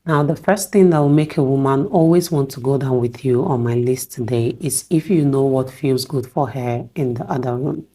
Now, the first thing that will make a woman always want to go down with you on my list today is if you know what feels good for her in the other room.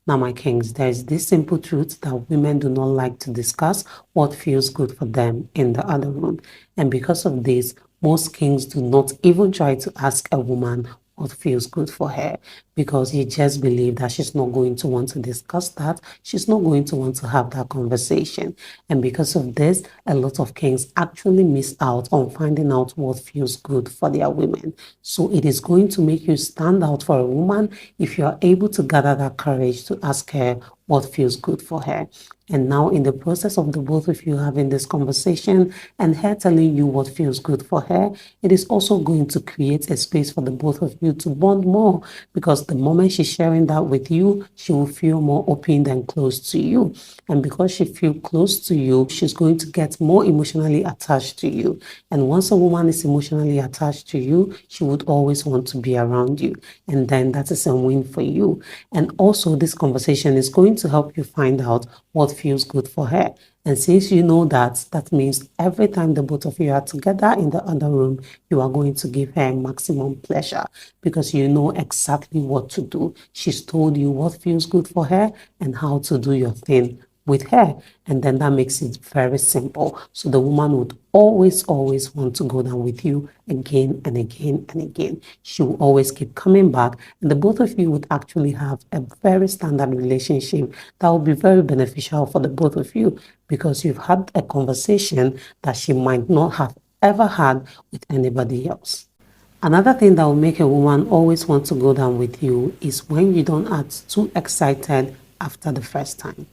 Now, my kings, there is this simple truth that women do not like to discuss what feels good for them in the other room. And because of this, most kings do not even try to ask a woman what feels good for her because you just believe that she's not going to want to discuss that. She's not going to want to have that conversation. And because of this, a lot of kings actually miss out on finding out what feels good for their women. So it is going to make you stand out for a woman if you are able to gather that courage to ask her what feels good for her. And now, in the process of the both of you having this conversation and her telling you what feels good for her, it is also going to create a space for the both of you to bond more because the moment she's sharing that with you, she will feel more open and close to you. And because she feels close to you, she's going to get more emotionally attached to you. And once a woman is emotionally attached to you, she would always want to be around you. And then that is a win for you. And also, this conversation is going to help you find out what feels good for her. And since you know that, that means every time the both of you are together in the other room, you are going to give her maximum pleasure because you know exactly what to do. She's told you what feels good for her and how to do your thing with her. And then that makes it very simple. So the woman would always want to go down with you again and again and again. She will always keep coming back. And the both of you would actually have a very standard relationship that will be very beneficial for the both of you because you've had a conversation that she might not have ever had with anybody else. Another thing that will make a woman always want to go down with you is when you don't act too excited after the first time.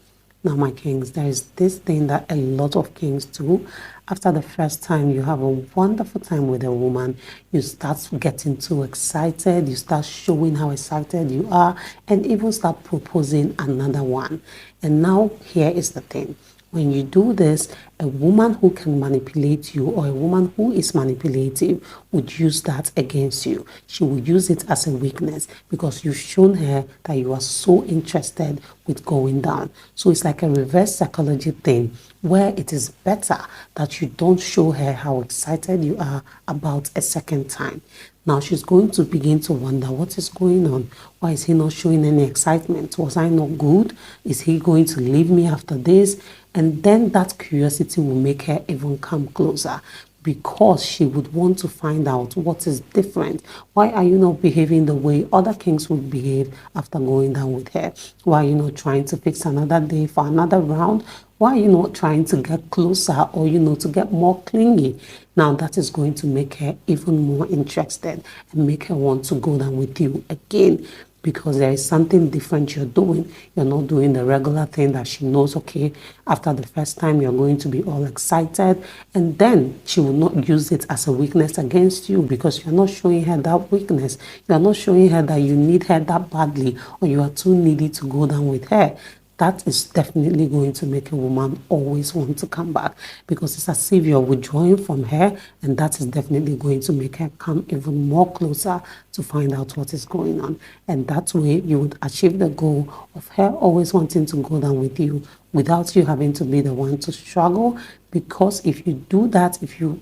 Now, my kings, there is this thing that a lot of kings do. After the first time you have a wonderful time with a woman, you start getting too excited, you start showing how excited you are, and even start proposing another one. And now, here is the thing. When you do this, a woman who can manipulate you or a woman who is manipulative would use that against you. She will use it as a weakness because you've shown her that you are so interested with going down. So it's like a reverse psychology thing where it is better that you don't show her how excited you are about a second time. Now she's going to begin to wonder what is going on. Why is he not showing any excitement? Was I not good? Is he going to leave me after this? And then that curiosity will make her even come closer because she would want to find out what is different. Why are you not behaving the way other kings would behave after going down with her? Why are you not trying to fix another day for another round? Why are you not trying to get closer or, to get more clingy? Now that is going to make her even more interested and make her want to go down with you again because there is something different you're doing. You're not doing the regular thing that she knows, okay, after the first time you're going to be all excited and then she will not use it as a weakness against you because you're not showing her that weakness. You're not showing her that you need her that badly or you are too needy to go down with her. That is definitely going to make a woman always want to come back because it's as if you're withdrawing from her, and that is definitely going to make her come even more closer to find out what is going on. And that way you would achieve the goal of her always wanting to go down with you without you having to be the one to struggle. Because if you do that, if you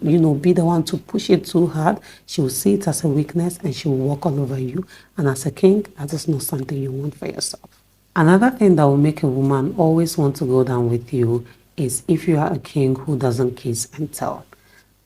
be the one to push it too hard, she will see it as a weakness and she will walk all over you. And as a king, that is not something you want for yourself. Another thing that will make a woman always want to go down with you is if you are a king who doesn't kiss and tell.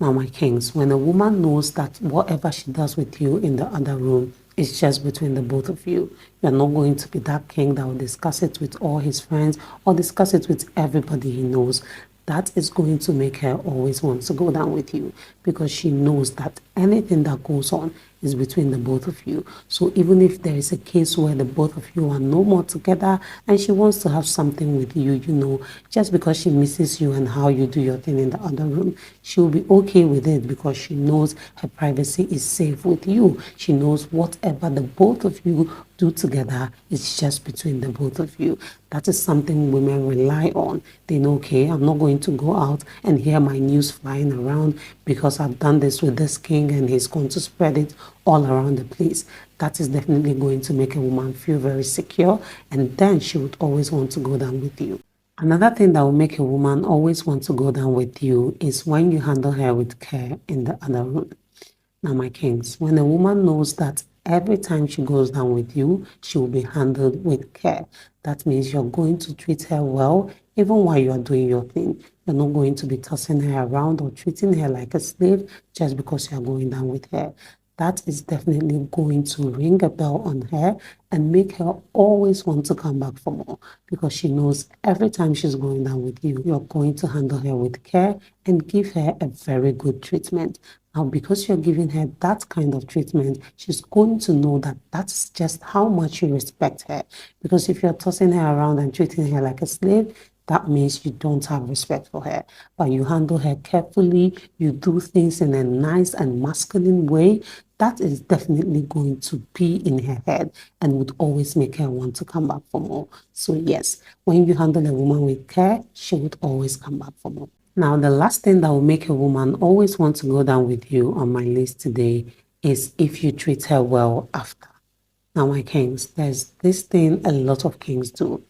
Now, my kings, when a woman knows that whatever she does with you in the other room is just between the both of you, you're not going to be that king that will discuss it with all his friends or discuss it with everybody he knows. That is going to make her always want to go down with you because she knows that anything that goes on is between the both of you. So even if there is a case where the both of you are no more together and she wants to have something with you, just because she misses you and how you do your thing in the other room, she will be okay with it because she knows her privacy is safe with you. She knows whatever the both of you do together is just between the both of you. That is something women rely on. They know, okay, I'm not going to go out and hear my news flying around because I've done this with this king and he's going to spread it all around the place. That is definitely going to make a woman feel very secure, and then she would always want to go down with you. Another thing that will make a woman always want to go down with you is when you handle her with care in the other room. Now, my kings, when a woman knows that every time she goes down with you, she will be handled with care. That means you're going to treat her well, even while you're doing your thing. You're not going to be tossing her around or treating her like a slave just because you're going down with her. That is definitely going to ring a bell on her and make her always want to come back for more, because she knows every time she's going down with you, you're going to handle her with care and give her a very good treatment. Now, because you're giving her that kind of treatment, she's going to know that that's just how much you respect her. Because if you're tossing her around and treating her like a slave, that means you don't have respect for her. But you handle her carefully, you do things in a nice and masculine way, that is definitely going to be in her head and would always make her want to come back for more. So yes, when you handle a woman with care, she would always come back for more. Now, the last thing that will make a woman always want to go down with you on my list today is if you treat her well after. Now, my kings, there's this thing a lot of kings do.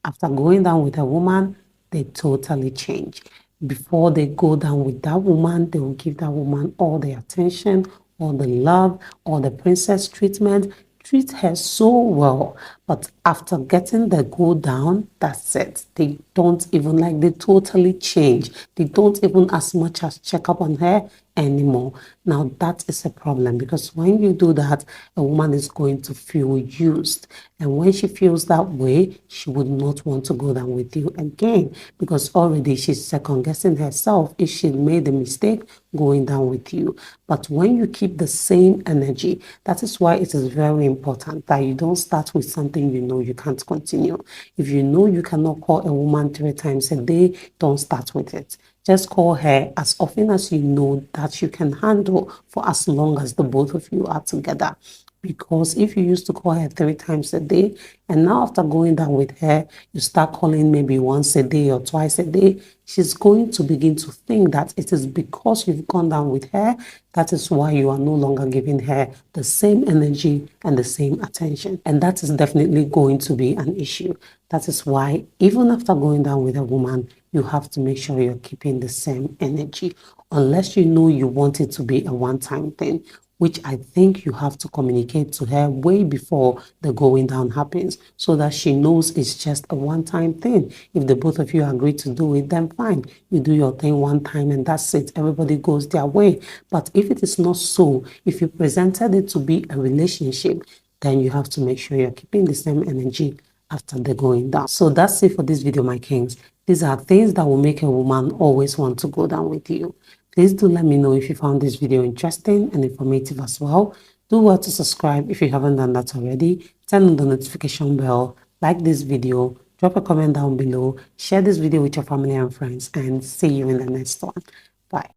After going down with a woman, they totally change. Before they go down with that woman, they will give that woman all the attention, all the love, all the princess treatment, treat her so well. But after getting the go down, that's it. They don't even they totally change. They don't even as much as check up on her anymore. Now that is a problem, because when you do that, a woman is going to feel used. And when she feels that way, she would not want to go down with you again, because already she's second guessing herself if she made a mistake going down with you. But when you keep the same energy, that is why it is very important that you don't start with something you know you can't continue. If you know you cannot call a woman 3 times a day, don't start with it. Just call her as often as you know that you can handle for as long as the both of you are together. Because if you used to call her 3 times a day, and now after going down with her, you start calling maybe once a day or twice a day, she's going to begin to think that it is because you've gone down with her, that is why you are no longer giving her the same energy and the same attention. And that is definitely going to be an issue. That is why even after going down with a woman, you have to make sure you're keeping the same energy, unless you know you want it to be a one-time thing, which I think you have to communicate to her way before the going down happens, so that she knows it's just a one-time thing. If the both of you agree to do it, then fine. You do your thing one time and that's it. Everybody goes their way. But if it is not so, if you presented it to be a relationship, then you have to make sure you're keeping the same energy after the going down. So that's it for this video, my kings. These are things that will make a woman always want to go down with you. Please do let me know if you found this video interesting and informative as well. Do well to subscribe if you haven't done that already. Turn on the notification bell, like this video, drop a comment down below, share this video with your family and friends, and see you in the next one. Bye.